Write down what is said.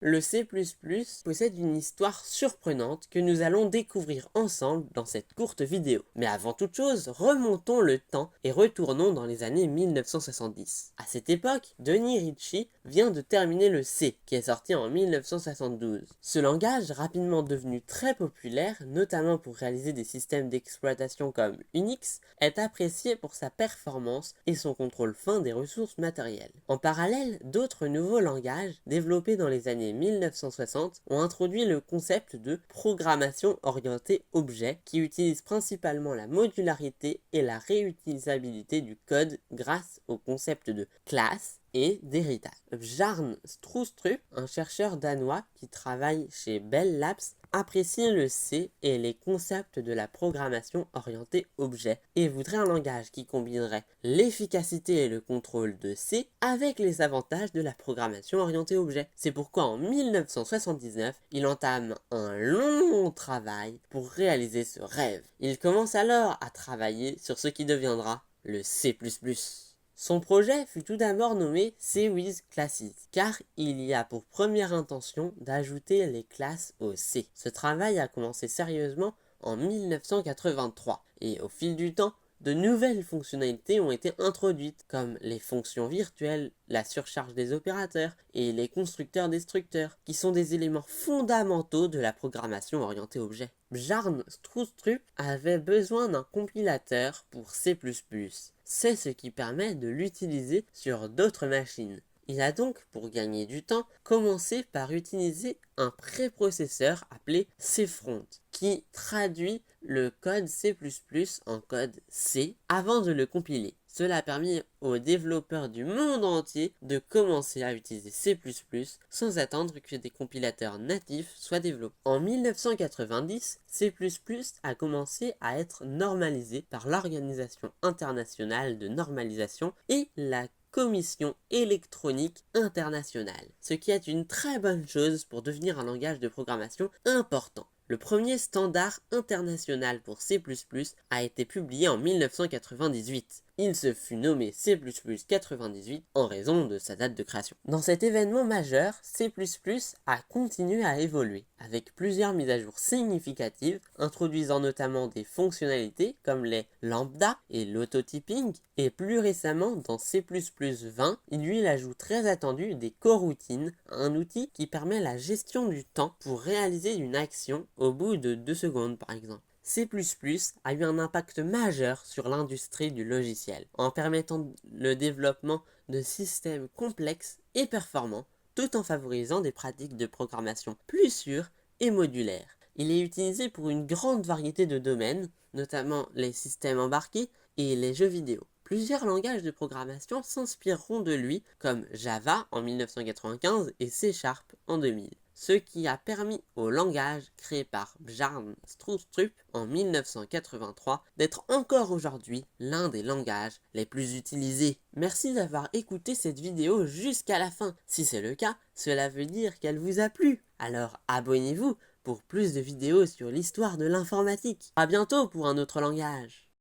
Le C++ possède une histoire surprenante que nous allons découvrir ensemble dans cette courte vidéo. Mais avant toute chose, remontons le temps et retournons dans les années 1970. À cette époque, Denis Ritchie vient de terminer le C, qui est sorti en 1972. Ce langage, rapidement devenu très populaire, notamment pour réaliser des systèmes d'exploitation comme Unix, est apprécié pour sa performance et son contrôle fin des ressources matérielles. En parallèle, d'autres nouveaux langages, développés dans les années 1960, ont introduit le concept de programmation orientée objet, qui utilise principalement la modularité et la réutilisabilité du code grâce au concept de classe et d'héritage. Bjarne Stroustrup, un chercheur danois qui travaille chez Bell Labs, apprécie le C et les concepts de la programmation orientée objet et voudrait un langage qui combinerait l'efficacité et le contrôle de C avec les avantages de la programmation orientée objet. C'est pourquoi en 1979, il entame un long travail pour réaliser ce rêve. Il commence alors à travailler sur ce qui deviendra le C++. Son projet fut tout d'abord nommé C-Wiz Classes, car il y a pour première intention d'ajouter les classes au C. Ce travail a commencé sérieusement en 1983, et au fil du temps, de nouvelles fonctionnalités ont été introduites, comme les fonctions virtuelles, la surcharge des opérateurs et les constructeurs-destructeurs, qui sont des éléments fondamentaux de la programmation orientée objet. Bjarne Stroustrup avait besoin d'un compilateur pour C++. C'est ce qui permet de l'utiliser sur d'autres machines. Il a donc, pour gagner du temps, commencé par utiliser un préprocesseur appelé CFront, qui traduit le code C++ en code C avant de le compiler. Cela a permis aux développeurs du monde entier de commencer à utiliser C++ sans attendre que des compilateurs natifs soient développés. En 1990, C++ a commencé à être normalisé par l'Organisation internationale de normalisation et la Commission électronique internationale, ce qui est une très bonne chose pour devenir un langage de programmation important. Le premier standard international pour C++ a été publié en 1998. Il se fut nommé C++ 98 en raison de sa date de création. Dans cet événement majeur, C++ a continué à évoluer, avec plusieurs mises à jour significatives, introduisant notamment des fonctionnalités comme les lambda et l'autotyping, et plus récemment, dans C++ 20, il eut l'ajout très attendu des coroutines, un outil qui permet la gestion du temps pour réaliser une action au bout de 2 secondes par exemple. C++ a eu un impact majeur sur l'industrie du logiciel, en permettant le développement de systèmes complexes et performants, tout en favorisant des pratiques de programmation plus sûres et modulaires. Il est utilisé pour une grande variété de domaines, notamment les systèmes embarqués et les jeux vidéo. Plusieurs langages de programmation s'inspireront de lui, comme Java en 1995 et C# en 2000. Ce qui a permis au langage créé par Bjarne Stroustrup en 1983 d'être encore aujourd'hui l'un des langages les plus utilisés. Merci d'avoir écouté cette vidéo jusqu'à la fin. Si c'est le cas, cela veut dire qu'elle vous a plu. Alors abonnez-vous pour plus de vidéos sur l'histoire de l'informatique. À bientôt pour un autre langage.